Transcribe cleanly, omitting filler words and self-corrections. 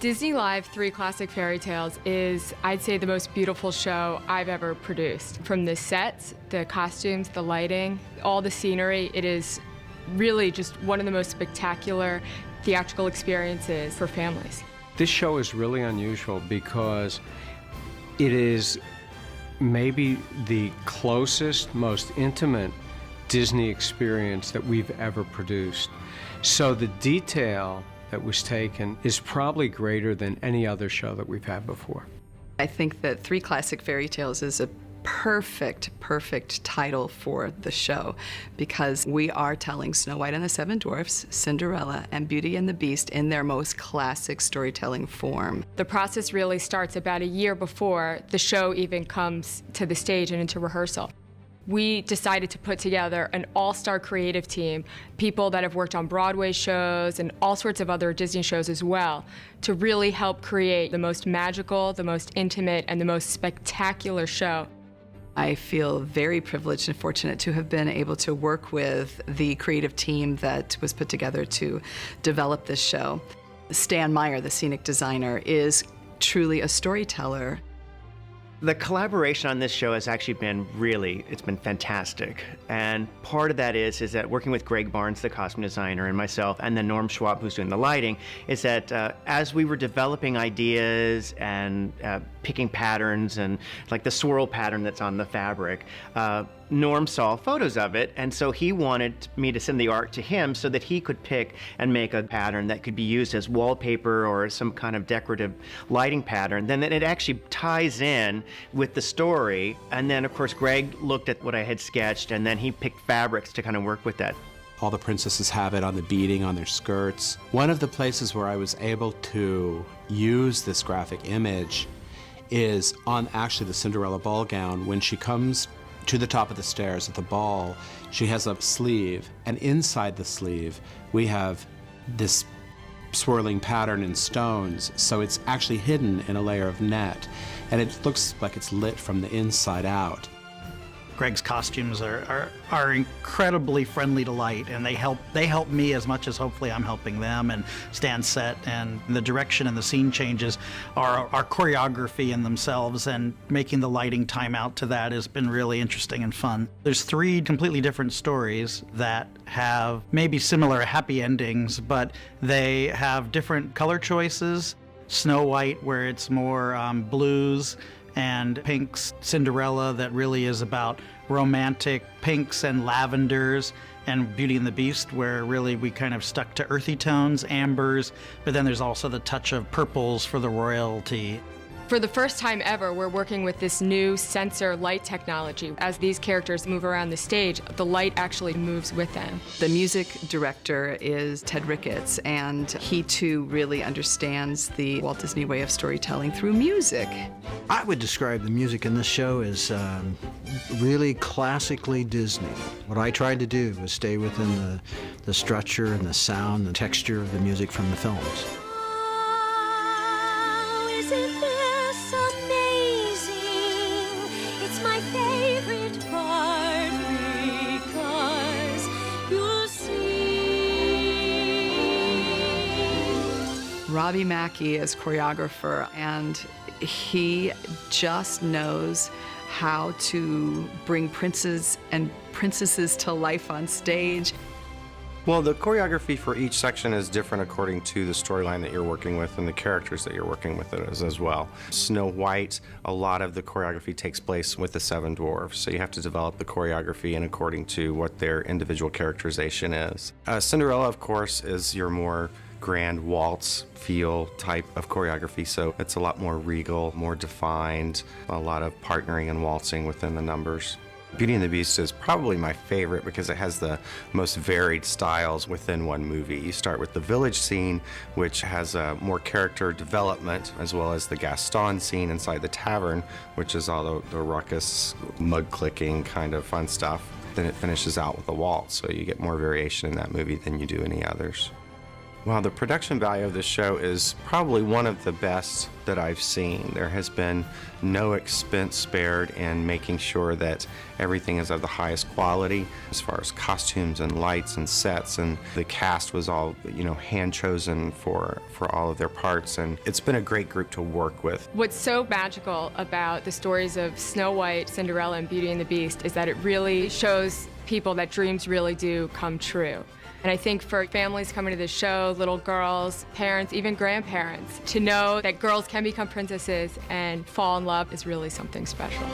Disney Live 3 Classic Fairy Tales is, I'd say, the most beautiful show I've ever produced. From the sets, the costumes, the lighting, all the scenery, it is really just one of the most spectacular theatrical experiences for families. This show is really unusual because it is maybe the closest, most intimate Disney experience that we've ever produced. So the detail that was taken is probably greater than any other show that we've had before. I think that 3 Classic Fairy Tales is a perfect title for the show because we are telling Snow White and the Seven Dwarfs, Cinderella, and Beauty and the Beast in their most classic storytelling form. The process really starts about a year before the show even comes to the stage and into rehearsal. We decided to put together an all-star creative team, people that have worked on Broadway shows and all sorts of other Disney shows as well, to really help create the most magical, the most intimate, and the most spectacular show. I feel very privileged and fortunate to have been able to work with the creative team that was put together to develop this show. Stan Meyer, the scenic designer, is truly a storyteller. The collaboration on this show has actually been it's been fantastic. And part of that is that working with Greg Barnes, the costume designer, and myself, and then Norm Schwab, who's doing the lighting, is that as we were developing ideas and picking patterns and like the swirl pattern that's on the fabric, Norm saw photos of it, and so he wanted me to send the art to him so that he could pick and make a pattern that could be used as wallpaper or some kind of decorative lighting pattern. Then it actually ties in with the story, and then of course Greg looked at what I had sketched, and then he picked fabrics to kind of work with that. All the princesses have it on the beading on their skirts. One of the places where I was able to use this graphic image is on actually the Cinderella ball gown. When she comes to the top of the stairs at the ball, she has a sleeve, and inside the sleeve we have this swirling pattern in stones, so it's actually hidden in a layer of net, and it looks like it's lit from the inside out. Greg's costumes are incredibly friendly to light, and they help me as much as hopefully I'm helping them. And Stan's set and the direction and the scene changes are choreography in themselves, and making the lighting time out to that has been really interesting and fun. There's 3 completely different stories that have maybe similar happy endings, but they have different color choices. Snow White, where it's more blues, and pinks. Cinderella, that really is about romantic pinks and lavenders, and Beauty and the Beast, where really we kind of stuck to earthy tones, ambers, but then there's also the touch of purples for the royalty. For the first time ever, we're working with this new sensor light technology. As these characters move around the stage, the light actually moves with them. The music director is Ted Ricketts, and he too really understands the Walt Disney way of storytelling through music. I would describe the music in this show as really classically Disney. What I tried to do was stay within the structure and the sound and texture of the music from the films. Robbie Mackey is choreographer, and he just knows how to bring princes and princesses to life on stage. Well, the choreography for each section is different according to the storyline that you're working with and the characters that you're working with as well. Snow White, a lot of the choreography takes place with the Seven Dwarfs, so you have to develop the choreography in according to what their individual characterization is. Cinderella, of course, is your more grand waltz feel type of choreography, so it's a lot more regal, more defined, a lot of partnering and waltzing within the numbers. Beauty and the Beast is probably my favorite because it has the most varied styles within one movie. You start with the village scene, which has more character development, as well as the Gaston scene inside the tavern, which is all the ruckus, mug-clicking kind of fun stuff. Then it finishes out with a waltz, so you get more variation in that movie than you do any others. Well, the production value of this show is probably one of the best that I've seen. There has been no expense spared in making sure that everything is of the highest quality as far as costumes and lights and sets, and the cast was all, hand chosen for all of their parts, and it's been a great group to work with. What's so magical about the stories of Snow White, Cinderella, and Beauty and the Beast is that it really shows people that dreams really do come true. And I think for families coming to this show, little girls, parents, even grandparents, to know that girls can become princesses and fall in love is really something special.